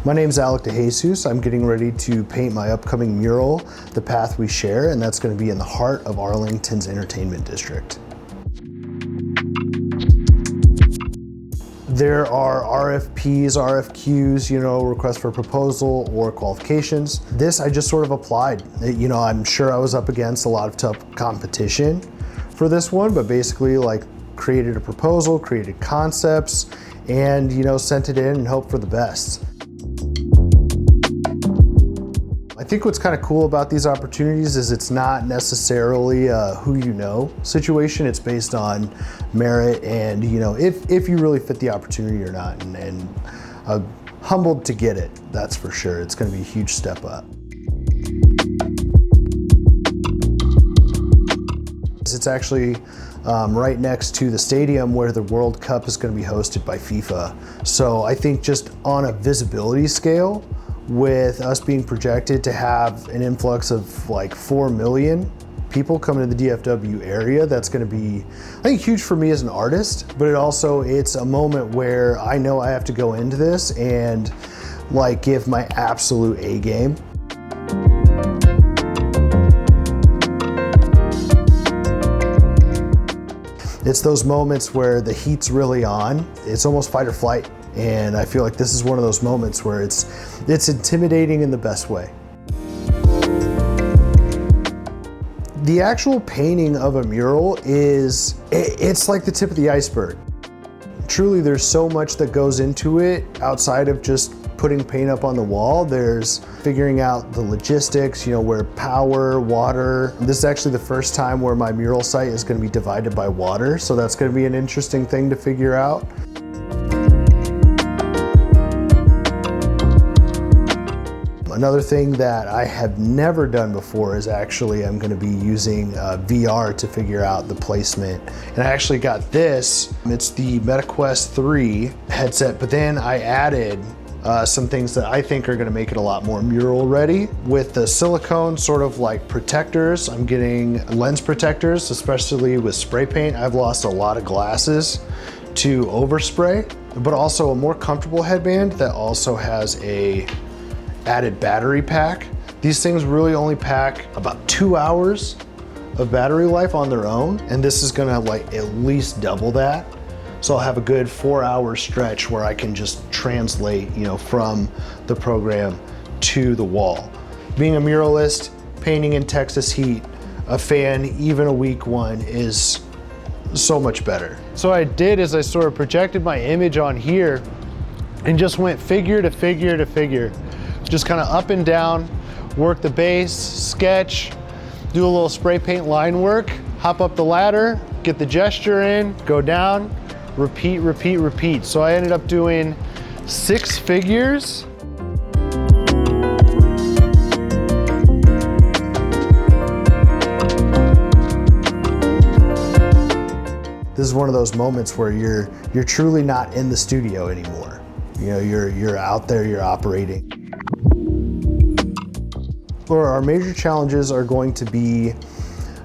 My name's Alec I'm getting ready to paint my upcoming mural, The Path We Share, and that's going to be in the heart of Arlington's entertainment district. There are RFPs, RFQs, requests for proposal or qualifications. This I just sort of applied. I'm sure I was up against a lot of tough competition for this one, but basically created a proposal, created concepts, and sent it in and hoped for the best. I think what's kind of cool about these opportunities is it's not necessarily a who you know situation. It's based on merit and if you really fit the opportunity or not. And I'm humbled to get it, that's for sure. It's going to be a huge step up. It's actually right next to the stadium where the World Cup is going to be hosted by FIFA. So I think just on a visibility scale, with us being projected to have an influx of 4 million people coming to the DFW area, that's going to be, I think, huge for me as an artist, but it's a moment where I know I have to go into this and give my absolute A game. It's those moments where the heat's really on. It's almost fight or flight. And I feel like this is one of those moments where it's intimidating in the best way. The actual painting of a mural it's like the tip of the iceberg. Truly, there's so much that goes into it outside of just putting paint up on the wall. There's figuring out the logistics, where power, water. This is actually the first time where my mural site is going to be divided by water. So that's going to be an interesting thing to figure out. Another thing that I have never done before is I'm going to be using VR to figure out the placement. And I actually got this. It's the MetaQuest 3 headset, but then I added some things that I think are going to make it a lot more mural ready. With the silicone sort of protectors, I'm getting lens protectors, especially with spray paint. I've lost a lot of glasses to overspray, but also a more comfortable headband that also has a added battery pack. These things really only pack about 2 hours of battery life on their own, and this is gonna at least double that. So I'll have a good 4-hour stretch where I can just translate, from the program to the wall. Being a muralist, painting in Texas heat, a fan, even a weak one, is so much better. So what I did is I sort of projected my image on here and just went figure to figure to figure. Just kind of up and down, work the base, sketch, do a little spray paint line work, hop up the ladder, get the gesture in, go down, repeat, repeat, repeat. So I ended up doing 6 figures. This is one of those moments where you're truly not in the studio anymore. You're out there, you're operating. Our major challenges are going to be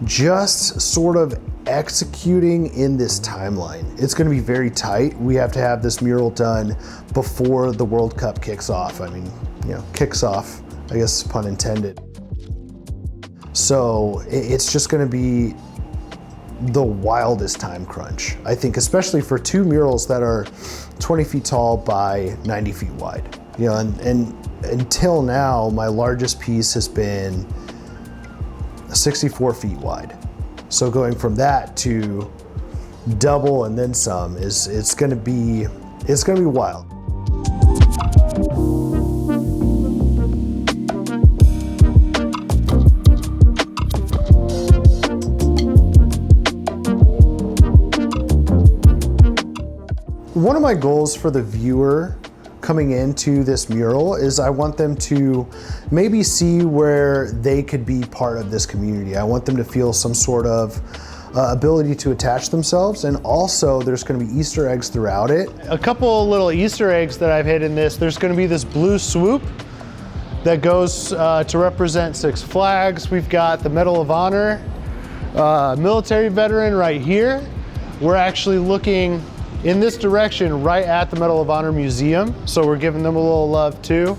just sort of executing in this timeline. It's going to be very tight. We have to have this mural done before the World Cup kicks off. Kicks off, I guess, pun intended. So it's just going to be the wildest time crunch, I think, especially for 2 murals that are 20 feet tall by 90 feet wide. And until now, my largest piece has been 64 feet wide. So going from that to double and then some it's gonna be wild. One of my goals for the viewer coming into this mural is I want them to maybe see where they could be part of this community. I want them to feel some sort of ability to attach themselves, and also there's going to be Easter eggs throughout it. A couple little Easter eggs that I've hid in this. There's going to be this blue swoop that goes to represent Six Flags. We've got the Medal of Honor, military veteran right here. We're actually looking in this direction right at the Medal of Honor Museum. So we're giving them a little love too.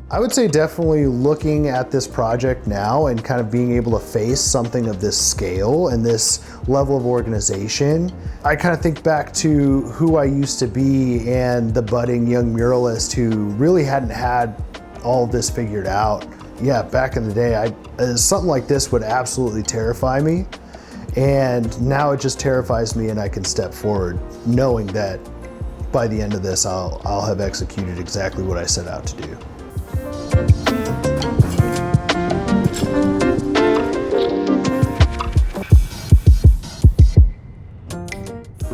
I would say definitely looking at this project now and kind of being able to face something of this scale and this level of organization, I kind of think back to who I used to be and the budding young muralist who really hadn't had all of this figured out. Yeah, back in the day, something like this would absolutely terrify me. And now it just terrifies me, and I can step forward knowing that by the end of this, I'll have executed exactly what I set out to do.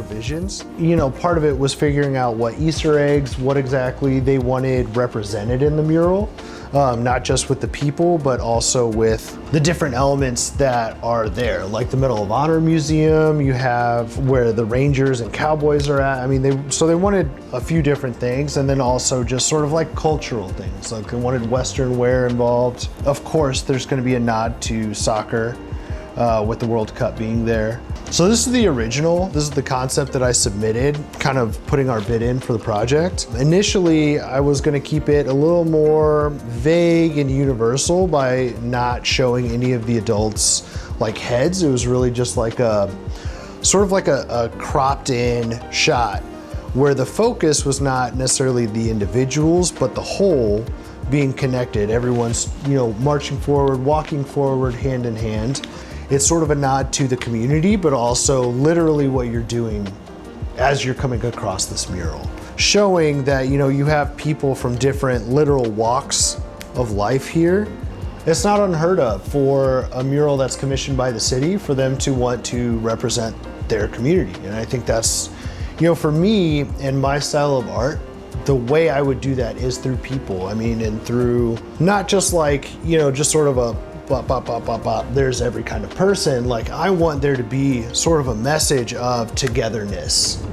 Visions. You know, part of it was figuring out what Easter eggs, what exactly they wanted represented in the mural, not just with the people, but also with the different elements that are there, like the Medal of Honor Museum. You have where the Rangers and Cowboys are at. I mean, they wanted a few different things, and then also just sort of like cultural things, like they wanted Western wear involved. Of course, there's going to be a nod to soccer with the World Cup being there. So this is the original. This is the concept that I submitted, kind of putting our bid in for the project. Initially, I was gonna keep it a little more vague and universal by not showing any of the adults like heads. It was really just like sort of like a cropped in shot where the focus was not necessarily the individuals, but the whole being connected. Everyone's, you know, marching forward, walking forward, hand in hand. It's sort of a nod to the community, but also literally what you're doing as you're coming across this mural. Showing that, you know, you have people from different literal walks of life here. It's not unheard of for a mural that's commissioned by the city for them to want to represent their community. And I think that's, you know, for me and my style of art, the way I would do that is through people. I mean, and through not just like, you know, just sort of a bop, bop, bop, bop, bop, there's every kind of person. Like, I want there to be sort of a message of togetherness.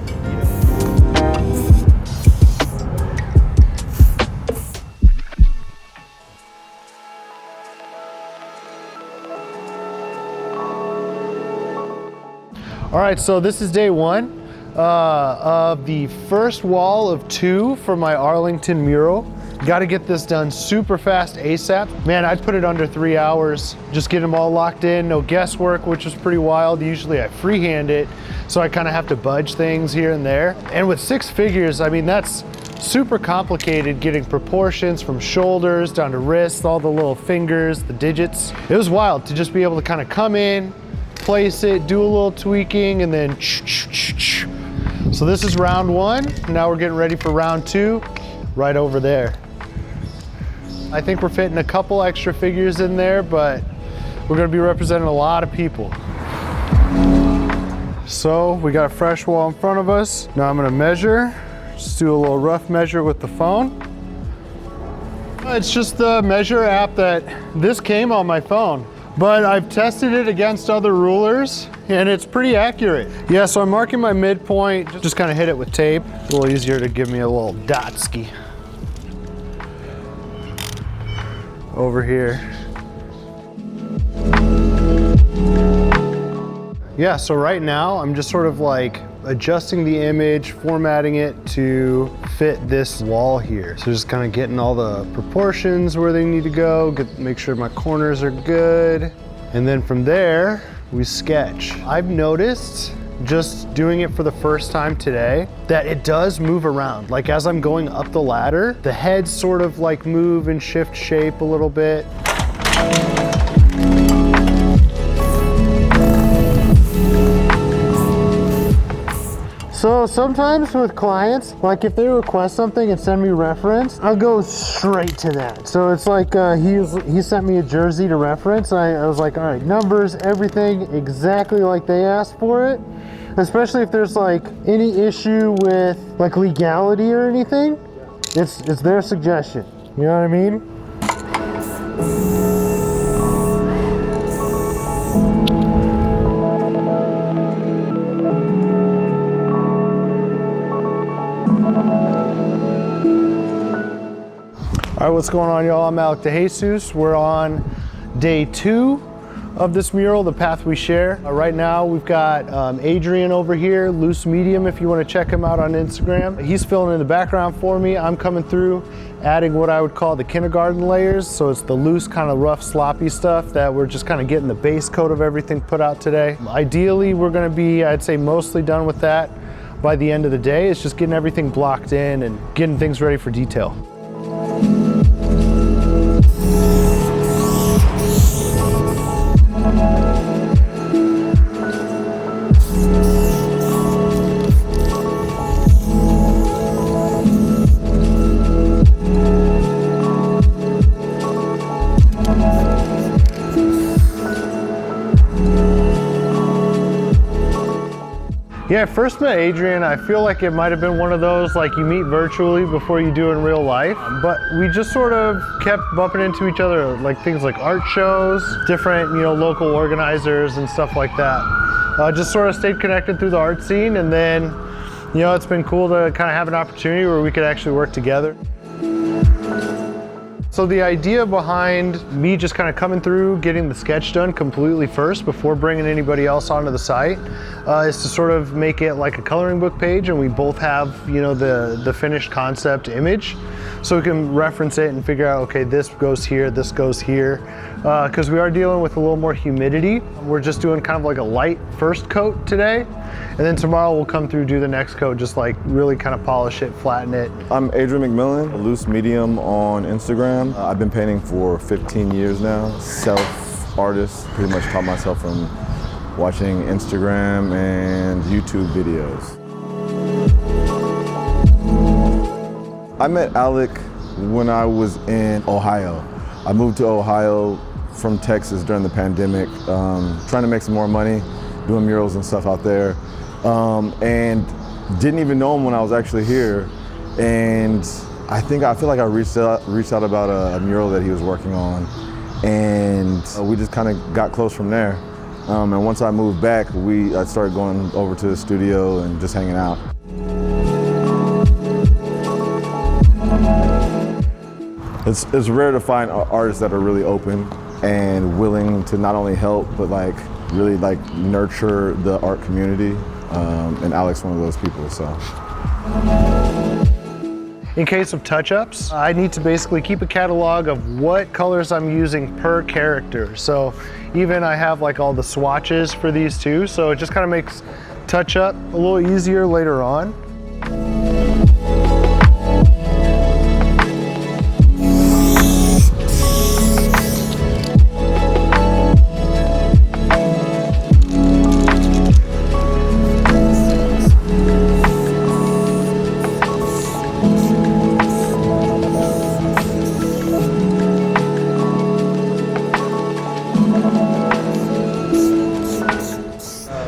All right, so this is day one of the first wall of 2 for my Arlington mural. Got to get this done super fast ASAP. Man, I'd put it under 3 hours. Just get them all locked in, no guesswork, which is pretty wild. Usually I freehand it, so I kind of have to budge things here and there. And with 6 figures, I mean, that's super complicated, getting proportions from shoulders down to wrists, all the little fingers, the digits. It was wild to just be able to kind of come in, place it, do a little tweaking, and then So this is round 1. Now we're getting ready for round 2, right over there. I think we're fitting a couple extra figures in there, but we're gonna be representing a lot of people. So we got a fresh wall in front of us. Now I'm gonna measure, just do a little rough measure with the phone. It's just the measure app that this came on my phone, but I've tested it against other rulers and it's pretty accurate. Yeah, so I'm marking my midpoint, just kind of hit it with tape. A little easier to give me a little dotski. Over here. Yeah, so right now I'm just sort of like adjusting the image, formatting it to fit this wall here. So just kind of getting all the proportions where they need to go, make sure my corners are good. And then from there, we sketch. I've noticed just doing it for the first time today that it does move around. Like as I'm going up the ladder, the heads sort of like move and shift shape a little bit. So sometimes with clients, like if they request something and send me reference, I'll go straight to that. So it's like he sent me a jersey to reference. I was like, all right, numbers, everything exactly like they asked for it. Especially if there's like any issue with like legality or anything, it's their suggestion. You know what I mean? All right, what's going on, y'all? I'm Alec DeJesus. We're on day 2 of this mural, The Path We Share. Right now, we've got Adrian over here, Loose Medium, if you want to check him out on Instagram. He's filling in the background for me. I'm coming through, adding what I would call the kindergarten layers. So it's the loose, kind of rough, sloppy stuff that we're just kind of getting the base coat of everything put out today. Ideally, we're going to be, I'd say, mostly done with that by the end of the day. It's just getting everything blocked in and getting things ready for detail. Yeah, I first met Adrian, I feel like it might have been one of those like you meet virtually before you do in real life, but we just sort of kept bumping into each other, like things like art shows, different, local organizers and stuff like that. Just sort of stayed connected through the art scene, and then, it's been cool to kind of have an opportunity where we could actually work together. So the idea behind me just kind of coming through, getting the sketch done completely first before bringing anybody else onto the site is to sort of make it like a coloring book page, and we both have, the finished concept image. So we can reference it and figure out, okay, this goes here, this goes here. Because we are dealing with a little more humidity. We're just doing kind of like a light first coat today. And then tomorrow we'll come through, do the next coat, just like really kind of polish it, flatten it. I'm Adrian McMillan, Loose Medium on Instagram. I've been painting for 15 years now. Self-artist, pretty much taught myself from watching Instagram and YouTube videos. I met Alec when I was in Ohio. I moved to Ohio from Texas during the pandemic, trying to make some more money, doing murals and stuff out there. And didn't even know him when I was actually here. And I feel like I reached out about a mural that he was working on. And we just kind of got close from there. And once I moved back, I started going over to the studio and just hanging out. It's rare to find artists that are really open and willing to not only help, but really nurture the art community. And Alec's one of those people, so. In case of touch-ups, I need to basically keep a catalog of what colors I'm using per character. So even I have like all the swatches for these two, so it just kind of makes touch-up a little easier later on.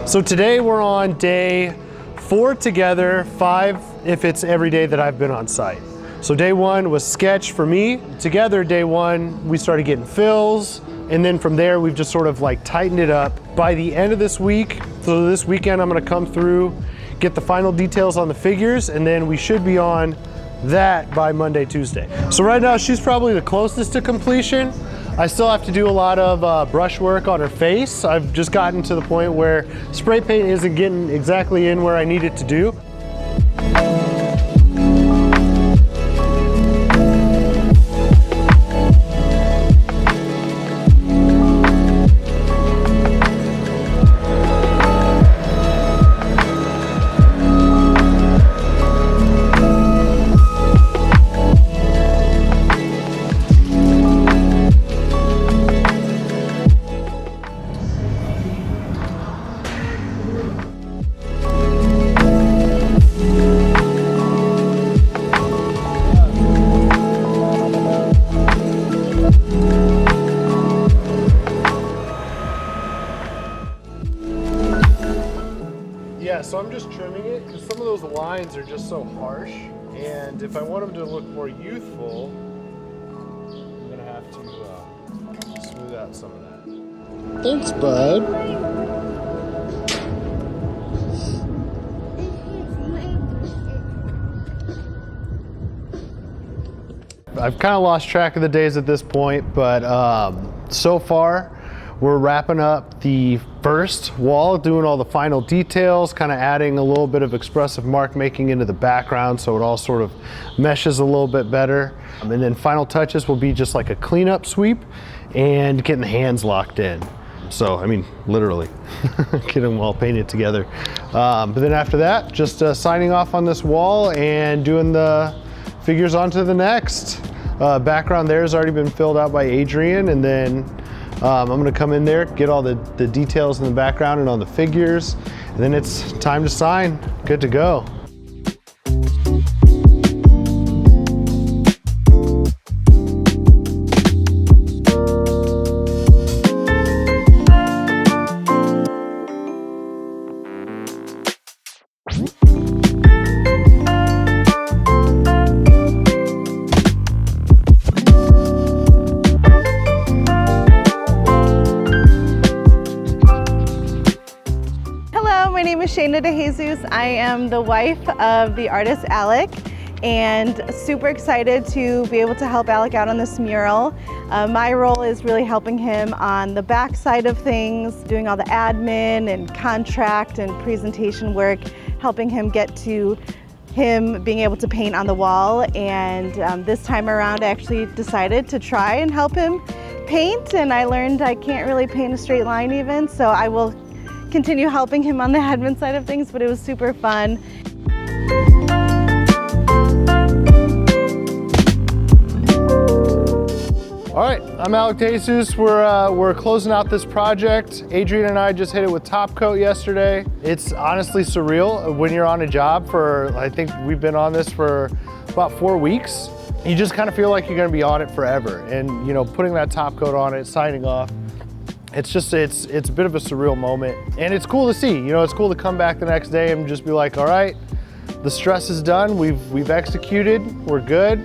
So today we're on day 4 together, 5 if it's every day that I've been on site. So day 1 was sketch for me. Together, day 1, we started getting fills, and then from there we've just sort of like tightened it up. By the end of this week, so this weekend I'm gonna come through, get the final details on the figures, and then we should be on that by Monday, Tuesday. So right now she's probably the closest to completion. I still have to do a lot of brush work on her face. I've just gotten to the point where spray paint isn't getting exactly in where I need it to do. Yeah, so I'm just trimming it because some of those lines are just so harsh, and if I want them to look more youthful, I'm gonna have to smooth out some of that. Thanks, bud. I've kind of lost track of the days at this point, but so far we're wrapping up the first wall, doing all the final details, kind of adding a little bit of expressive mark making into the background so it all sort of meshes a little bit better. And then final touches will be just like a cleanup sweep and getting the hands locked in. So, I mean, literally, get them all painted together. But then after that, just signing off on this wall and doing the figures onto the next. Background there has already been filled out by Adrian, and then I'm gonna come in there, get all the details in the background and on the figures, and then it's time to sign. Good to go. My name is Shayna DeJesus. I am the wife of the artist Alec, and super excited to be able to help Alec out on this mural. My role is really helping him on the back side of things, doing all the admin and contract and presentation work, helping him get to him being able to paint on the wall. And this time around I actually decided to try and help him paint, and I learned I can't really paint a straight line even, so I will continue helping him on the admin side of things, but it was super fun. All right, I'm Alec DeJesus. We're closing out this project. Adrian and I just hit it with top coat yesterday. It's honestly surreal when you're on a job for, I think we've been on this for about 4 weeks. You just kind of feel like you're gonna be on it forever. And you know, putting that top coat on it, signing off, it's a bit of a surreal moment, and it's cool to see. You know, it's cool to come back the next day and just be like, all right, the stress is done. We've executed. We're good.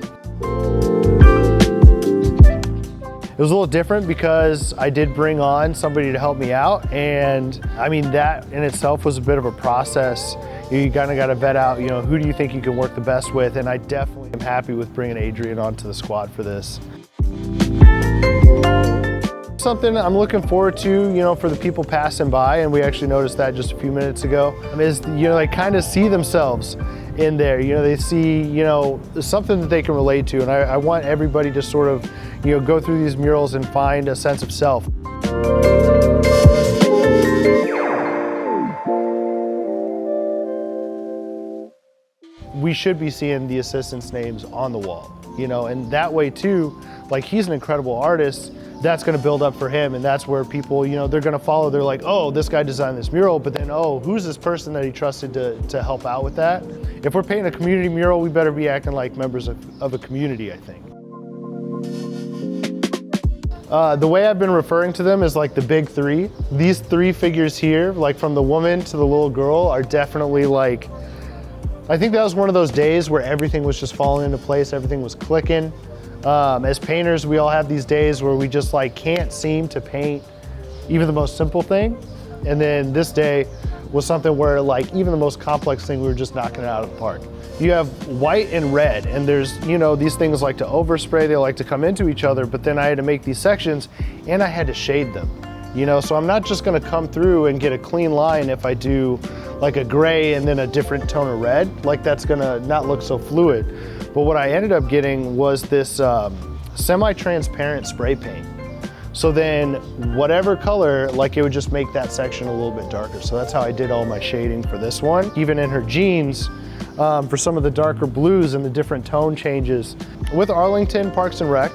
It was a little different because I did bring on somebody to help me out, and I mean that in itself was a bit of a process. You kind of got to vet out, you know, who do you think you can work the best with, and I definitely am happy with bringing Adrian onto the squad for this. Something I'm looking forward to, you know, for the people passing by, and we actually noticed that just a few minutes ago, is, you know, they kind of see themselves in there. You know, they see, you know, something that they can relate to, and I want everybody to sort of, you know, go through these murals and find a sense of self. We should be seeing the assistants' names on the wall, you know, and that way too, like, he's an incredible artist. That's gonna build up for him, and that's where people, you know, they're gonna follow. They're like, oh, this guy designed this mural, but then, oh, who's this person that he trusted to help out with that? If we're painting a community mural, we better be acting like members of a community, I think. The way I've been referring to them is like the big three. These three figures here, like from the woman to the little girl, are definitely like, I think that was one of those days where everything was just falling into place, everything was clicking. As painters, we all have these days where we just like can't seem to paint even the most simple thing. And then this day was something where like even the most complex thing, we were just knocking it out of the park. You have white and red, and there's, you know, these things like to overspray, they like to come into each other, but then I had to make these sections and I had to shade them, you know? So I'm not just gonna come through and get a clean line if I do like a gray and then a different tone of red, like that's gonna not look so fluid. But what I ended up getting was this semi-transparent spray paint. So then whatever color, like it would just make that section a little bit darker. So that's how I did all my shading for this one. Even in her jeans, for some of the darker blues and the different tone changes. With Arlington Parks and Rec,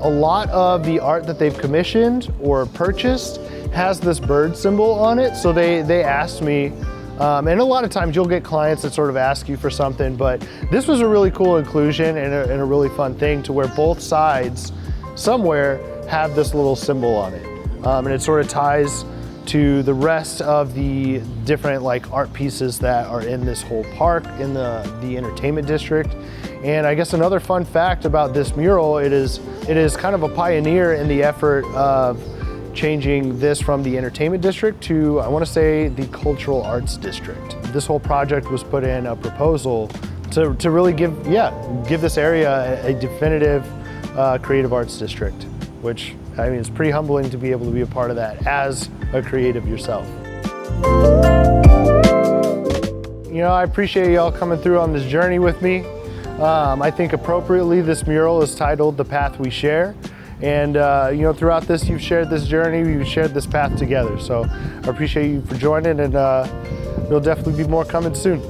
a lot of the art that they've commissioned or purchased has this bird symbol on it. So they asked me, and a lot of times you'll get clients that sort of ask you for something, but this was a really cool inclusion and a really fun thing to where both sides somewhere have this little symbol on it. And it sort of ties to the rest of the different like art pieces that are in this whole park in the entertainment district. And I guess another fun fact about this mural, it is kind of a pioneer in the effort of changing this from the entertainment district to, I want to say, the cultural arts district. This whole project was put in a proposal to really give this area a definitive creative arts district, which I mean, it's pretty humbling to be able to be a part of that as a creative yourself. You know, I appreciate y'all coming through on this journey with me. I think appropriately this mural is titled The Path We Share. And you know, throughout this, you've shared this journey, you've shared this path together. So I appreciate you for joining, and there'll definitely be more coming soon.